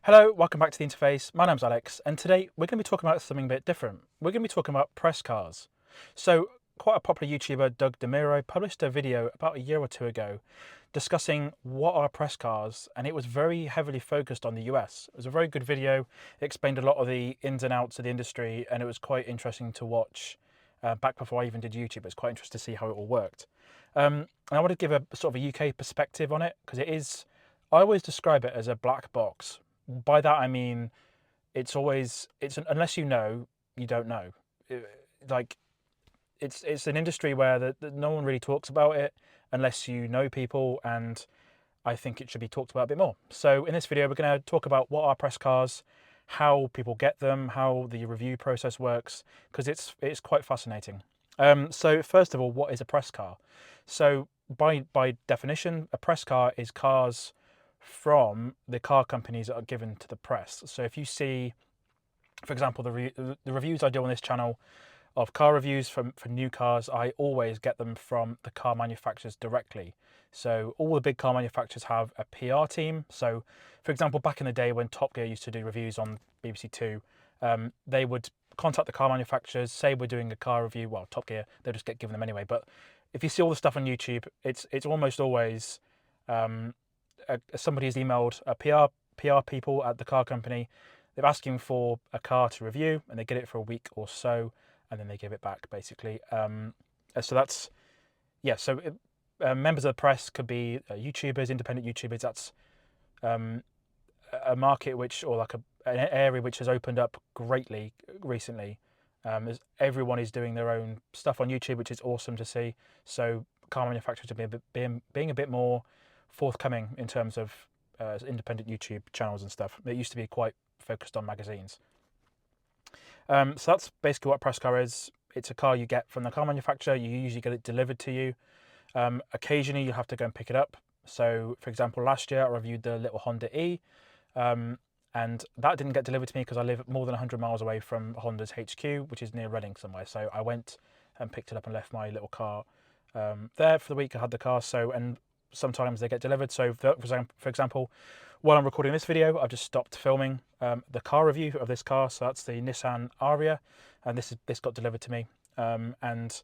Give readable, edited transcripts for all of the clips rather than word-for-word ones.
Hello, welcome back to the interface. My name's Alex, and today we're going to be talking about something a bit different. We're going to be talking about press cars. So, quite a popular YouTuber, Doug DeMuro, published a video about a year or two ago discussing what are press cars, and it was very heavily focused on the US. It was a very good video. It explained a lot of the ins and outs of the industry, and it was quite interesting to watch back before I even did YouTube. It's quite interesting to see how it all worked. And I want to give a sort of a UK perspective on it because it is, I always describe it as a black box. By that I mean unless you know, you don't know. Like it's an industry where no one really talks about it unless you know people, and I think it should be talked about a bit more. So in this video, we're going to talk about what are press cars, how people get them, how the review process works, because it's quite fascinating. So first of all, what is a press car? So by definition, a press car is cars from the car companies that are given to the press. So if you see, for example, the reviews I do on this channel of car reviews for new cars, I always get them from the car manufacturers directly. So all the big car manufacturers have a PR team. So for example, back in the day when Top Gear used to do reviews on BBC Two, they would contact the car manufacturers, say we're doing a car review. Well, Top Gear, they'll just get given them anyway. But if you see all the stuff on YouTube, it's almost always somebody has emailed a PR people at the car company. They're asking for a car to review, and they get it for a week or so, and then they give it back basically. So that's So members of the press could be YouTubers, independent YouTubers. That's a market which, or like an area which has opened up greatly recently. As everyone is doing their own stuff on YouTube, which is awesome to see. So car manufacturers are being a bit more forthcoming in terms of independent YouTube channels and stuff. It used to be quite focused on magazines. So that's basically what a press car is. It's a car you get from the car manufacturer. You usually get it delivered to you. Occasionally you have to go and pick it up. So for example, last year I reviewed the little Honda E, and that didn't get delivered to me because I live more than 100 miles away from Honda's HQ, which is near Reading somewhere. So I went and picked it up and left my little car there for the week. I had the car, and sometimes they get delivered. So for example, while I'm recording this video, I've just stopped filming the car review of this car. So that's the Nissan Aria, and this got delivered to me. And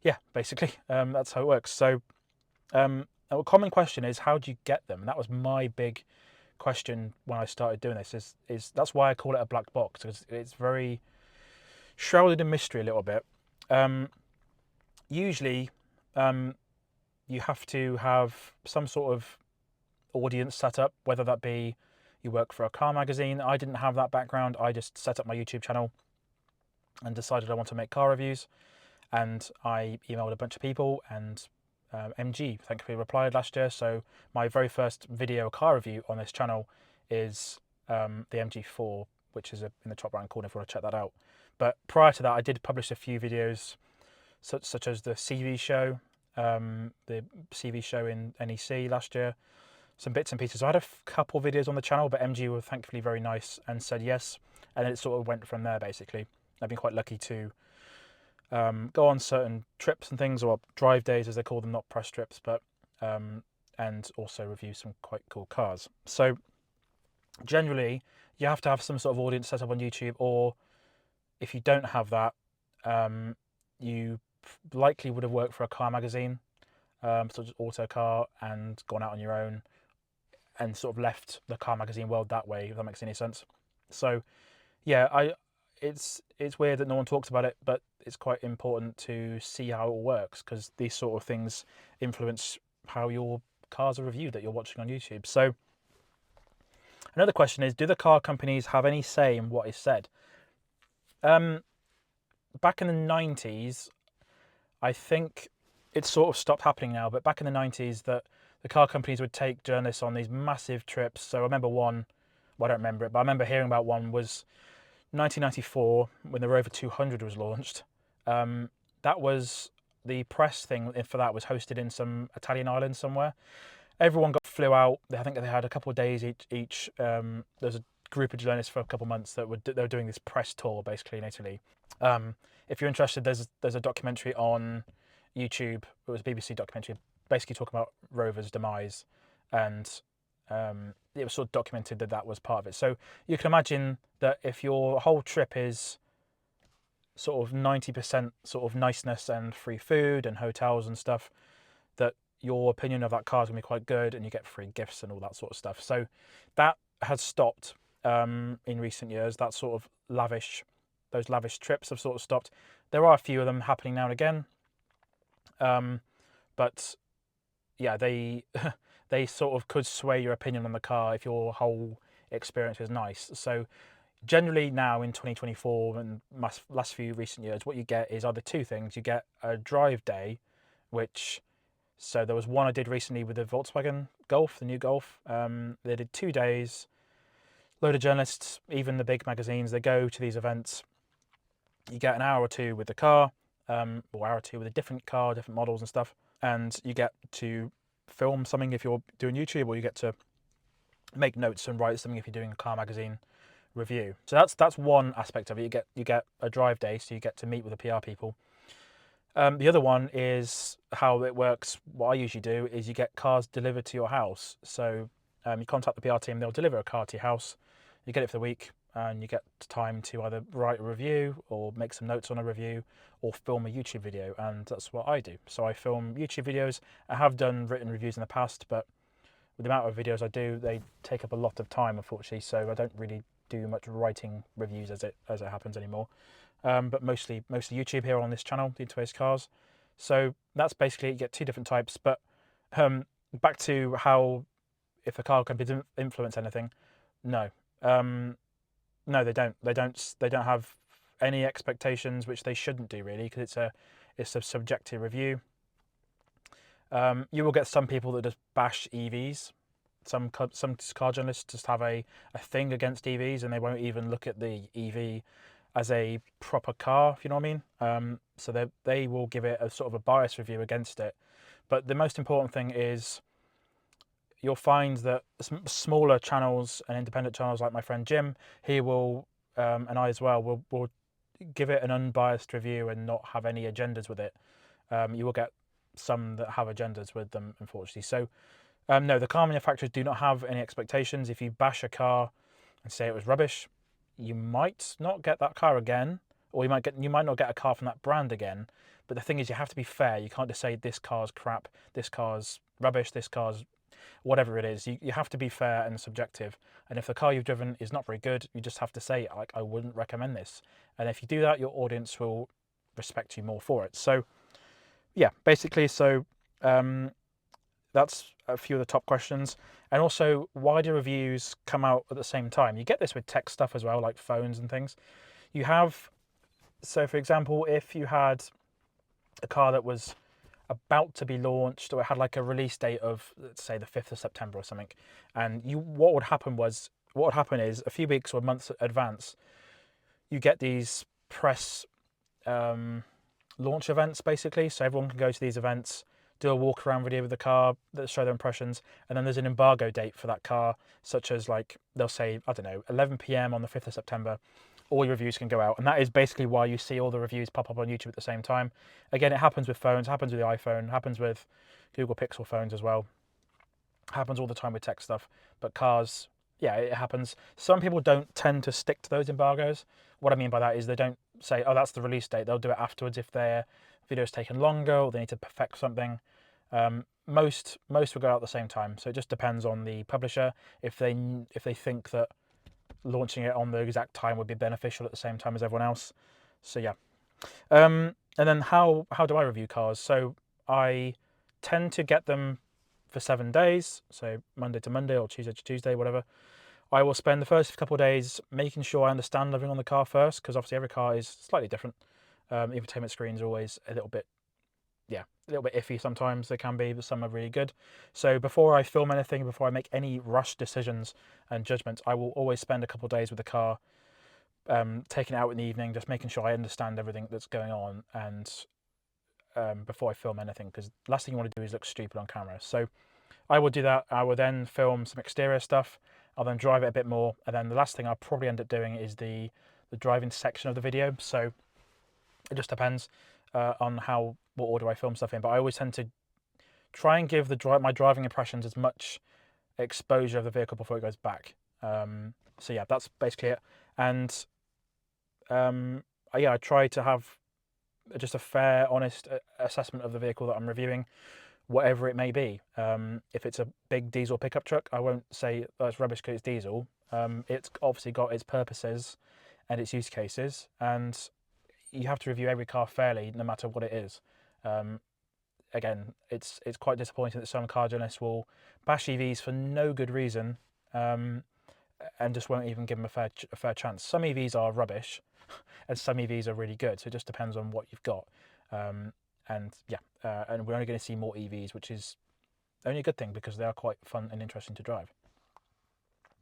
yeah, basically that's how it works. So a common question is, how do you get them? And that was my big question when I started doing this. Is that's why I call it a black box, because it's very shrouded in mystery a little bit. Usually, you have to have some sort of audience set up, whether that be you work for a car magazine. I didn't have that background. I just set up my YouTube channel and decided I want to make car reviews, and I emailed a bunch of people, and MG thankfully replied last year. So my very first video car review on this channel is the MG4, which is in the top right corner if you want to check that out. But prior to that, I did publish a few videos such as the CV show, the CV show in NEC last year, some bits and pieces. So I had a couple videos on the channel, but MG were thankfully very nice and said yes, and then it sort of went from there basically. I've been quite lucky to go on certain trips and things, or drive days as they call them, not press trips, but and also review some quite cool cars. So generally you have to have some sort of audience set up on YouTube, or if you don't have that, you likely would have worked for a car magazine, such as Autocar, and gone out on your own and sort of left the car magazine world that way, if that makes any sense. So yeah, it's weird that no one talks about it, but it's quite important to see how it works, because these sort of things influence how your cars are reviewed that you're watching on YouTube. So another question is, do the car companies have any say in what is said? Back in the 90s, I think it's sort of stopped happening now, but back in the 90s, that the car companies would take journalists on these massive trips. So I remember one, well, I don't remember it, but I remember hearing about one was 1994 when the Rover 200 was launched. That was the press thing for that was hosted in some Italian island somewhere. Everyone flew out. I think they had a couple of days each. There's a group of journalists for a couple of months they were doing this press tour basically in Italy. If you're interested, there's a documentary on YouTube. It was a BBC documentary, basically talking about Rover's demise, and it was sort of documented that that was part of it. So you can imagine that if your whole trip is sort of 90% sort of niceness and free food and hotels and stuff, that your opinion of that car is going to be quite good, and you get free gifts and all that sort of stuff. So that has stopped in recent years. That sort of those lavish trips have sort of stopped. There are a few of them happening now and again, but yeah, they they sort of could sway your opinion on the car if your whole experience is nice. So generally now in 2024 and last few recent years, what you get is either two things. You get a drive day, so there was one I did recently with the Volkswagen Golf, the new Golf. They did 2 days. Load of journalists, even the big magazines, they go to these events. You get an hour or two with the car, or hour or two with a different car, different models and stuff, and you get to film something if you're doing YouTube, or you get to make notes and write something if you're doing a car magazine review. So that's one aspect of it. You get a drive day, so you get to meet with the PR people. The other one is how it works. What I usually do is you get cars delivered to your house. So you contact the PR team, they'll deliver a car to your house. You get it for the week, and you get time to either write a review or make some notes on a review or film a YouTube video, and that's what I do. So I film YouTube videos. I have done written reviews in the past, but with the amount of videos I do, they take up a lot of time, unfortunately, so I don't really do much writing reviews as it happens anymore. But mostly YouTube here on this channel, the Interface Cars. So that's basically it. You get two different types. But back to how if a car can influence anything, no. No, they don't. They don't have any expectations, which they shouldn't do really, because it's a subjective review. You will get some people that just bash EVs. Some car journalists just have a thing against EVs, and they won't even look at the EV as a proper car, if you know what I mean. So they will give it a sort of a biased review against it. But the most important thing is you'll find that smaller channels and independent channels like my friend Jim, he will, and I as well, will give it an unbiased review and not have any agendas with it. You will get some that have agendas with them, unfortunately. So no, the car manufacturers do not have any expectations. If you bash a car and say it was rubbish, you might not get that car again, or you might not get a car from that brand again. But the thing is, you have to be fair. You can't just say this car's crap, this car's rubbish, this car's whatever it is. You have to be fair and subjective. And if the car you've driven is not very good, you just have to say, like, I wouldn't recommend this. And if you do that, your audience will respect you more for it. So yeah, basically, so that's a few of the top questions. And also, why do reviews come out at the same time? You get this with tech stuff as well, like phones and things. So for example, if you had a car that was about to be launched, or it had like a release date of, let's say, the 5th of September or something, and what would happen is a few weeks or months in advance, you get these press launch events, basically. So everyone can go to these events, do a walk around video with the car, that show their impressions, and then there's an embargo date for that car, such as, like, they'll say, I don't know, 11 p.m. on the 5th of September, all your reviews can go out. And that is basically why you see all the reviews pop up on YouTube at the same time. Again, it happens with phones, happens with the iPhone, happens with Google Pixel phones as well, happens all the time with tech stuff. But cars, yeah, it happens. Some people don't tend to stick to those embargoes. What I mean by that is they don't say, oh, that's the release date. They'll do it afterwards if their video's taken longer or they need to perfect something. Most will go out at the same time. So it just depends on the publisher if they think that launching it on the exact time would be beneficial at the same time as everyone else. So yeah. And then how do I review cars? So I tend to get them for 7 days, so Monday to Monday or Tuesday to Tuesday, whatever. I will spend the first couple of days making sure I understand everything on the car first, because obviously every car is slightly different. Infotainment screens are always a little bit iffy sometimes. They can be, but some are really good. So before I film anything, before I make any rush decisions and judgments, I will always spend a couple of days with the car, taking it out in the evening, just making sure I understand everything that's going on, and before I film anything, because the last thing you want to do is look stupid on camera. So I will do that. I will then film some exterior stuff. I'll then drive it a bit more, and then the last thing I'll probably end up doing is the driving section of the video. So it just depends on what order I film stuff in. But I always tend to try and give my driving impressions as much exposure of the vehicle before it goes back. So yeah, that's basically it. And yeah, I try to have just a fair, honest assessment of the vehicle that I'm reviewing, whatever it may be. If it's a big diesel pickup truck, I won't say oh, it's rubbish because it's diesel. It's obviously got its purposes and its use cases, and you have to review every car fairly, no matter what it is. Again, it's quite disappointing that some car journalists will bash EVs for no good reason, and just won't even give them a fair chance. Some EVs are rubbish, and some EVs are really good. So it just depends on what you've got. And yeah, and we're only going to see more EVs, which is only a good thing because they are quite fun and interesting to drive.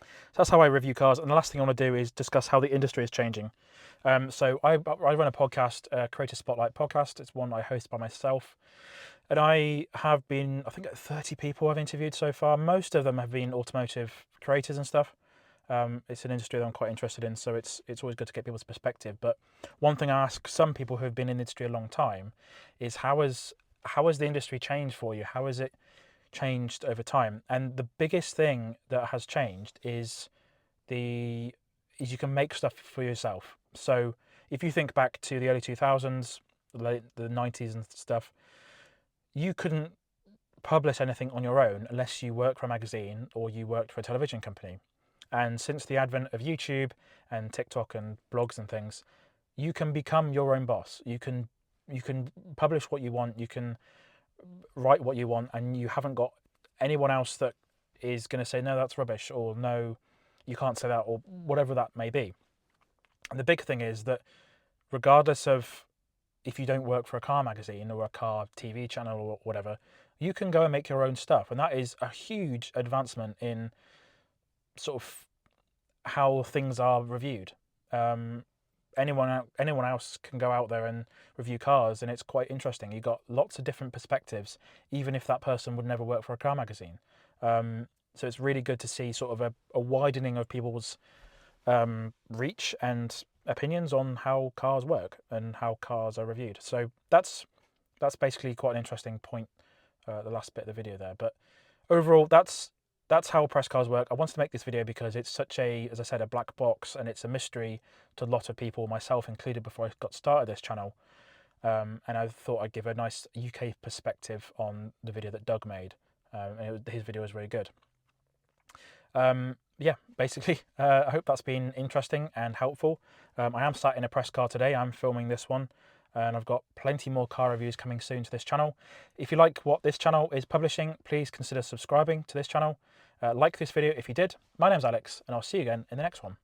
So that's how I review cars. And the last thing I want to do is discuss how the industry is changing. So I run a podcast, Creator Spotlight podcast. It's one I host by myself. And I have been, I think 30 people I've interviewed so far. Most of them have been automotive creators and stuff. It's an industry that I'm quite interested in, so it's always good to get people's perspective. But one thing I ask some people who have been in the industry a long time is how has the industry changed for you? How has it changed over time? And the biggest thing that has changed is you can make stuff for yourself. So if you think back to the early 2000s, the 90s and stuff, you couldn't publish anything on your own unless you worked for a magazine or you worked for a television company. And since the advent of YouTube and TikTok and blogs and things, you can become your own boss. You can publish what you want, you can write what you want, and you haven't got anyone else that is going to say, no, that's rubbish, or no, you can't say that, or whatever that may be. And the big thing is that regardless of if you don't work for a car magazine or a car TV channel or whatever, you can go and make your own stuff. And that is a huge advancement in sort of how things are reviewed. Anyone else can go out there and review cars, and it's quite interesting. You've got lots of different perspectives, even if that person would never work for a car magazine. So it's really good to see sort of a widening of people's reach and opinions on how cars work and how cars are reviewed. So that's basically quite an interesting point, the last bit of the video there. But overall, that's how press cars work. I wanted to make this video because it's such a, as I said, a black box, and it's a mystery to a lot of people, myself included, before I got started this channel. And I thought I'd give a nice UK perspective on the video that Doug made. And his video was really good. Yeah, basically, I hope that's been interesting and helpful. I am sat in a press car today. I'm filming this one, and I've got plenty more car reviews coming soon to this channel. If you like what this channel is publishing, please consider subscribing to this channel. Like this video if you did. My name's Alex, and I'll see you again in the next one.